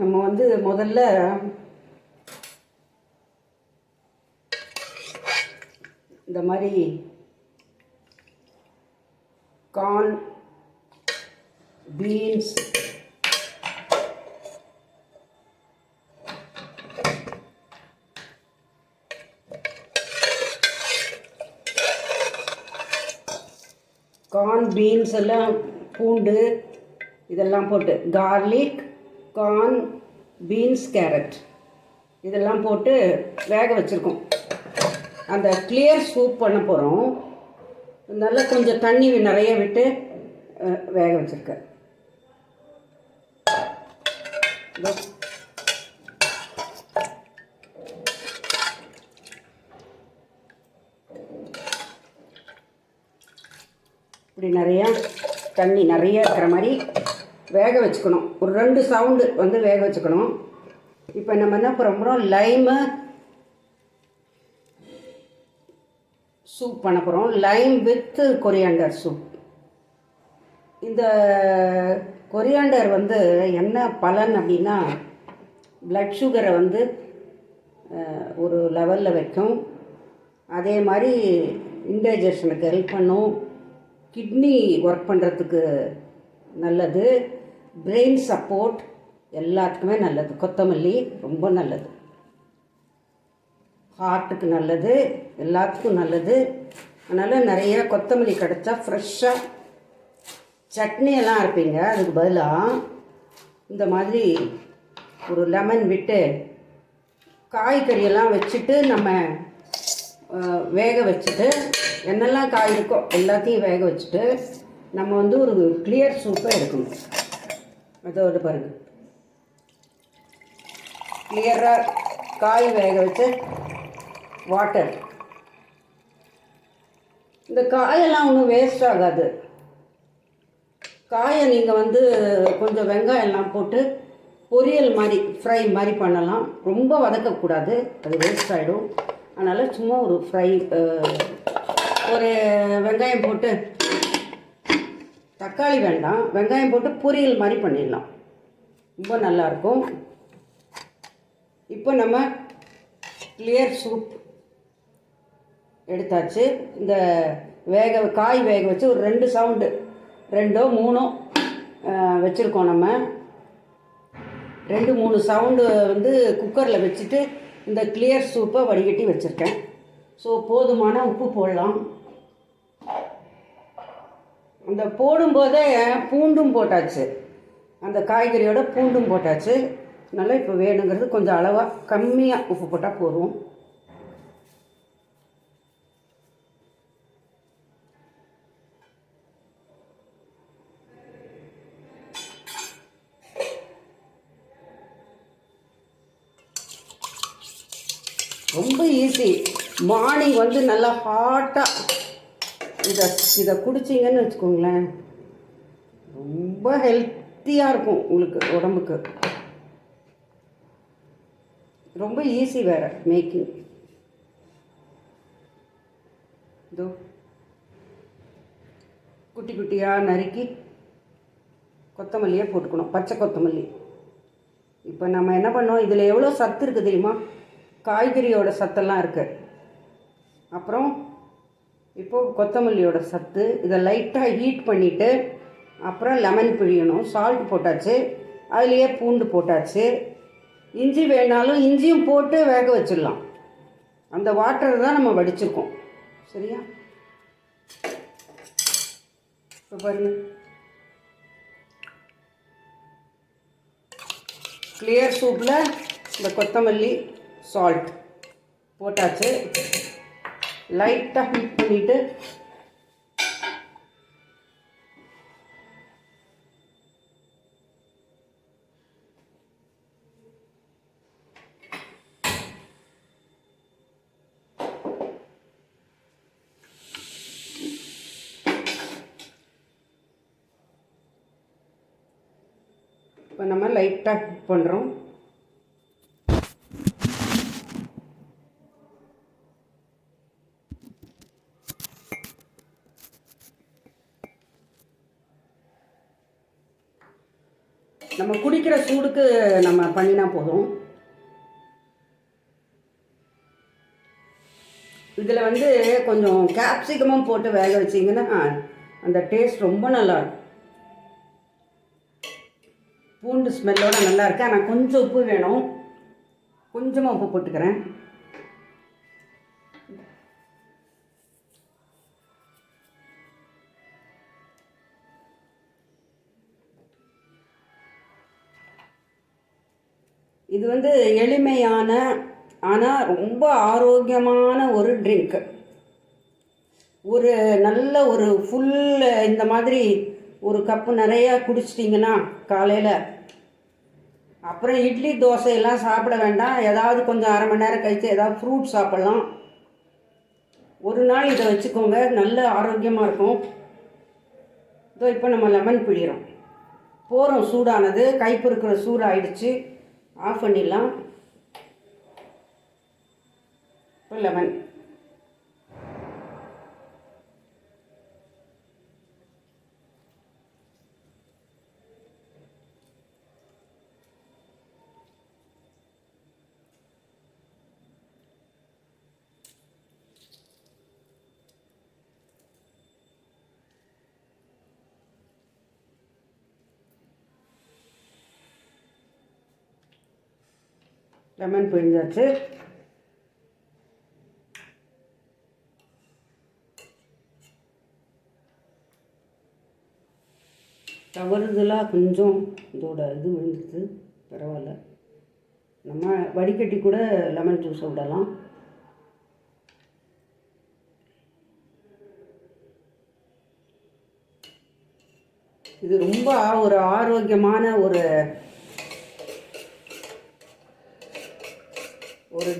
நம்ம வந்து முதல்ல இந்த மாதிரி கார்ன், பீன்ஸ், எல்லாம் பூண்டு இதெல்லாம் போட்டு கார்லிக், கார்ன், பீன்ஸ், கேரட் இதெல்லாம் போட்டு வேக வச்சுருக்கோம். அந்த கிளியர் சூப் பண்ண போகிறோம். நல்லா கொஞ்சம் தண்ணி நிறைய விட்டு வேக வச்சுருக்கேன். இப்படி நிறையா தண்ணி நிறைய இருக்கிற மாதிரி வேக வச்சுக்கணும். ஒரு 2 சவுண்டு வந்து வேக வச்சுக்கணும். இப்போ நம்ம என்ன பண்ணுறோம், லைமு சூப் பண்ண போகிறோம். Lime with coriander soup. இந்த கொரியாண்டர் வந்து என்ன பலன் அப்படின்னா, பிளட் சுகரை வந்து ஒரு லெவலில் வைக்கும். அதே மாதிரி இன்டைஜஷனுக்கு ஹெல்ப் பண்ணும். கிட்னி ஒர்க் பண்ணுறதுக்கு நல்லது. பிரெயின் சப்போர்ட் எல்லாத்துக்குமே நல்லது. கொத்தமல்லி ரொம்ப நல்லது. ஹார்ட்டுக்கு நல்லது, எல்லாத்துக்கும் நல்லது. அதனால் நிறைய கொத்தமல்லி கிடச்சா ஃப்ரெஷ்ஷாக சட்னியெல்லாம் அரைப்பீங்க. அதுக்கு பதிலாக இந்த மாதிரி ஒரு லெமன் விட்டு காய்கறியெல்லாம் வச்சுட்டு நம்ம வேக வச்சுட்டு, என்னெல்லாம் காய் இருக்கோ எல்லாத்தையும் வேக வச்சுட்டு நம்ம வந்து ஒரு கிளியர் சூப்பை எடுக்கணும். அதோடு பாருங்கள், கிளியராக காய் வேக வச்சு வாட்டர். இந்த காயெல்லாம் ஒன்றும் வேஸ்ட் ஆகாது. காயை நீங்கள் வந்து கொஞ்சம் வெங்காயம்லாம் போட்டு பொரியல் மாதிரி ஃப்ரை மாதிரி பண்ணலாம். ரொம்ப வதக்கக்கூடாது, அது வேஸ்ட் ஆகிடும். அதனால் சும்மா ஒரு ஃப்ரை, ஒரு வெங்காயம் போட்டு, தக்காளி வேண்டாம், வெங்காயம் போட்டு பொரியல் மாதிரி பண்ணிடலாம். ரொம்ப நல்லாயிருக்கும். இப்போ நம்ம கிளியர் சூப் எடுத்தாச்சு. இந்த காய் வேக வச்சு ஒரு 2 சவுண்டு, 2 3 வச்சுருக்கோம். நம்ம 2-3 சவுண்டு வந்து குக்கரில் வச்சுட்டு இந்த கிளியர் சூப்பை வடிகட்டி வச்சுருக்கேன். ஸோ போதுமான உப்பு போடலாம். அந்த போடும்போதே பூண்டும் போட்டாச்சு, அந்த காய்கறியோட பூண்டும் போட்டாச்சு. அதனால் இப்போ வேணுங்கிறது கொஞ்சம் அளவாக கம்மியாக உப்பு போட்டால் போதும். ரொம்ப ஈஸி. மார்னிங் வந்து நல்லா ஹாட்டாக இதை குடிச்சிங்கன்னு வச்சுக்கோங்களேன், ரொம்ப ஹெல்த்தியாக இருக்கும் உங்களுக்கு உடம்புக்கு. ரொம்ப ஈஸி வேறு மேக்கிங். இதோ குட்டி குட்டியாக நறுக்கி கொத்தமல்லியாக போட்டுக்கணும், பச்சை கொத்தமல்லி. இப்போ நம்ம என்ன பண்ணோம், இதில் எவ்வளோ சத்து இருக்குது தெரியுமா? காய்கறியோட சத்தெல்லாம் இருக்குது. அப்புறம் இப்போது கொத்தமல்லியோட சத்து. இதை லைட்டாக ஹீட் பண்ணிவிட்டு அப்புறம் லெமன் பிழியணும். சால்ட் போட்டாச்சு, அதுலேயே பூண்டு போட்டாச்சு. இஞ்சி வேணாலும் இஞ்சியும் போட்டு வேக வச்சிடலாம். அந்த வாட்டர் தான் நம்ம வடிச்சிருக்கோம். சரியா? இப்போ பாருங்கள், கிளியர் சூப்பில் இந்த கொத்தமல்லி சால்ட் போட்டாச்சு. லைட்டாக ஹீட் பண்ணிவிட்டு இப்போ நம்ம லைட்டாக குக் பண்ணுறோம். நம்ம குடிக்கிற சூடுக்கு நம்ம பண்ணினா போதும். இதில் வந்து கொஞ்சம் கேப்சிகமும் போட்டு வேக வச்சிங்கன்னா அந்த டேஸ்ட் ரொம்ப நல்லாயிருக்கும். பூண்டு ஸ்மெல்லோடு நல்லாயிருக்கு. ஆனால் கொஞ்சம் உப்பு வேணும், கொஞ்சமாக உப்பு போட்டுக்கிறேன். இது வந்து எளிமையான ஆனால் ரொம்ப ஆரோக்கியமான ஒரு ட்ரிங்க்கு. ஒரு நல்ல ஒரு ஃபுல் இந்த மாதிரி ஒரு கப்பு நிறையா குடிச்சிட்டிங்கன்னா காலையில், அப்புறம் இட்லி தோசையெல்லாம் சாப்பிட வேண்டாம். ஏதாவது கொஞ்சம் அரை மணி நேரம் கழித்து ஏதாவது ஃப்ரூட் சாப்பிட்லாம். ஒரு நாள் இதை வச்சுக்கோங்க, நல்ல ஆரோக்கியமாக இருக்கும். இதோ இப்போ நம்ம லெமன் பிழிகிறோம். போகிறோம், சூடானது, கைப்பு இருக்கிற சூடு ஆயிடுச்சு, ஆஃப் பண்ணிடலாம். இப்போ லெமன் லெமன் பிழிஞ்சாச்சு. தவறுதலாக கொஞ்சம் இதோட இது விழுந்துது, பரவாயில்ல. நம்ம வடிகட்டி கூட லெமன் ஜூஸை விடலாம். இது ரொம்ப ஒரு ஆரோக்கியமான ஒரு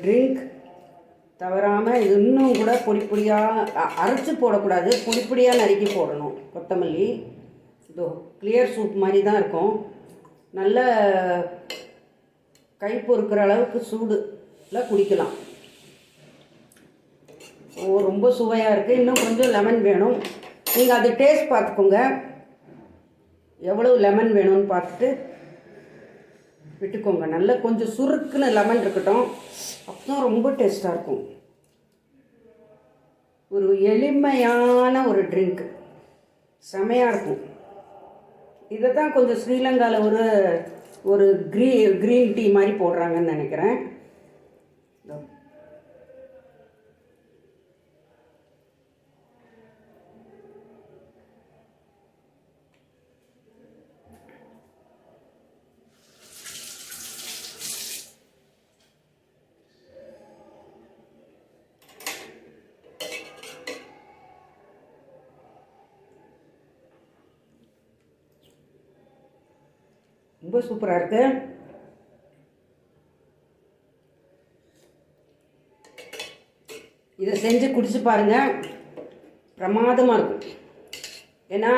ட்ரிங்க். தவறாமல் இது இன்னும் கூட பொடி பொடியாக அரைச்சி போடக்கூடாது, பொடி பொடியாக நறுக்கி போடணும். கொத்தமல்லி இதோ கிளியர் சூப் மாதிரி தான் இருக்கும். நல்ல கை பொறுக்கிற அளவுக்கு சூடில் குடிக்கலாம். ரொம்ப சுவையாக இருக்குது. இன்னும் கொஞ்சம் லெமன் வேணும். நீங்கள் அது டேஸ்ட் பார்த்துக்கோங்க, எவ்வளோ லெமன் வேணும்னு பார்த்துட்டு விட்டுக்கோங்க. நல்லா கொஞ்சம் சுருக்குன்னு லெமன் இருக்கட்டும், அப்போ தான் ரொம்ப டேஸ்ட்டாக இருக்கும். ஒரு எளிமையான ஒரு ட்ரிங்க், செமையாக இருக்கும். இதை தான் கொஞ்சம் ஸ்ரீலங்காவில் ஒரு க்ரீன் டீ மாதிரி போடுறாங்கன்னு நினைக்கிறேன். ரொம்ப சூப்பராக இருக்குது. இதை செஞ்சு குடிச்சு பாருங்கள், பிரமாதமாக இருக்கும். ஏன்னா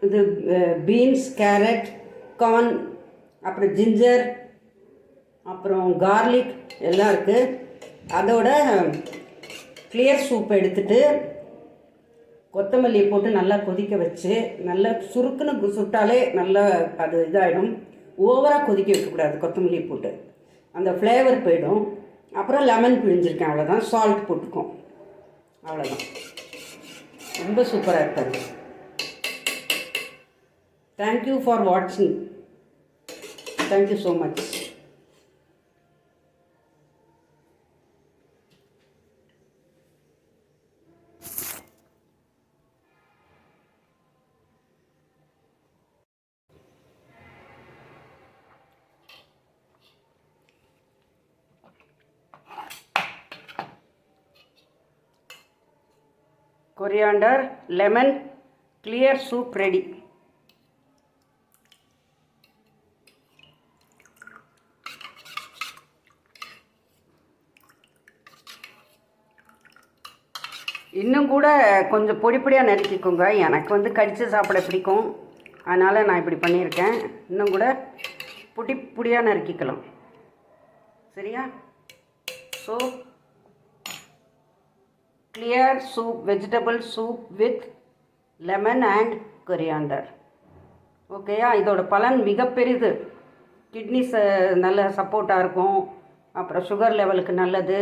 இது பீன்ஸ், கேரட், கார்ன், அப்புறம் ஜிஞ்சர், அப்புறம் கார்லிக் எல்லாம் இருக்குது. அதோட கிளியர் சூப் எடுத்துட்டு கொத்தமல்லியை போட்டு நல்லா கொதிக்க வச்சு, நல்லா சுருக்குன்னு சுட்டாலே நல்லா அது இதாகிடும். ஓவராக கொதிக்க வைக்கக்கூடாது, கொத்தமல்லி போட்டு அந்த ஃப்ளேவர் போயிடும். அப்புறம் லெமன் பிழிஞ்சிருக்கேன், அவ்வளோதான். சால்ட் போட்டுக்கோம், அவ்வளோதான். ரொம்ப சூப்பராக இருக்காது. தேங்க்யூ ஃபார் வாட்சிங். Thank you so much. Coriander lemon clear soup ready. இன்னும் கூட கொஞ்சம் பொடி பொடியாக நறுக்கிக்கோங்க. எனக்கு வந்து கடித்து சாப்பிட பிடிக்கும், அதனால் நான் இப்படி பண்ணியிருக்கேன். இன்னும் கூட பொடி பொடியாக நறுக்கிக்கலாம், சரியா? So clear soup, vegetable soup with lemon and coriander. ஓகேயா? இதோட பலன் மிக பெரிது. கிட்னிஸ் நல்ல சப்போர்ட்டாக இருக்கும். அப்புறம் சுகர் லெவலுக்கு நல்லது.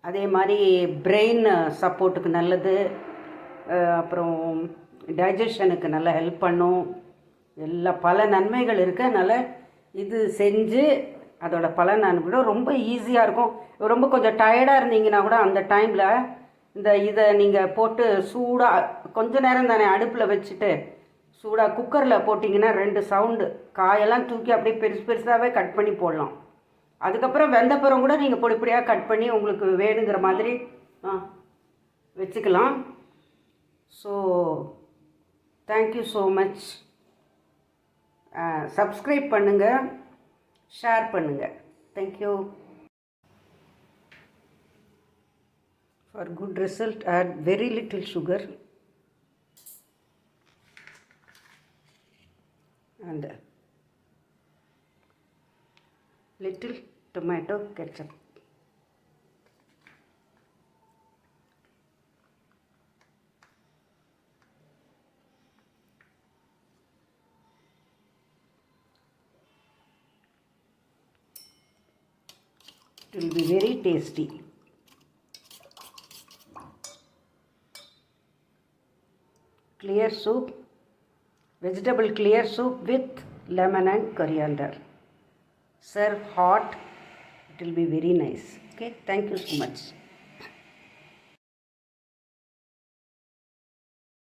அதே மாதிரி பிரெயின் சப்போர்ட்டுக்கு நல்லது. அப்புறம் டைஜஷனுக்கு நல்லா ஹெல்ப் பண்ணும். பல நன்மைகள் இருக்குது. அதனால் இது செஞ்சு அதோட பலன் அனுப்பிட ரொம்ப ஈஸியாக இருக்கும். ரொம்ப கொஞ்சம் டயர்டாக இருந்தீங்கன்னா கூட அந்த டைமில் இதை நீங்கள் போட்டு சூடாக கொஞ்ச நேரம் தானே அடுப்பில் வச்சுட்டு சூடாக குக்கரில் போட்டிங்கன்னா 2 சவுண்டு காயெல்லாம் தூக்கி அப்படியே பெருசு பெருசாகவே கட் பண்ணி போடலாம். அதுக்கப்புறம் வெந்தப்புறம் கூட நீங்கள் பொடி பொடியாக கட் பண்ணி உங்களுக்கு வேணுங்கிற மாதிரி வச்சுக்கலாம். So thank you so much. Subscribe பண்ணுங்கள், ஷேர் பண்ணுங்கள். Thank you. For good result, add very little sugar and little tomato ketchup. It will be very tasty. Clear soup, vegetable clear soup with lemon and coriander. Serve hot. It will be very nice. Okay, thank you so much.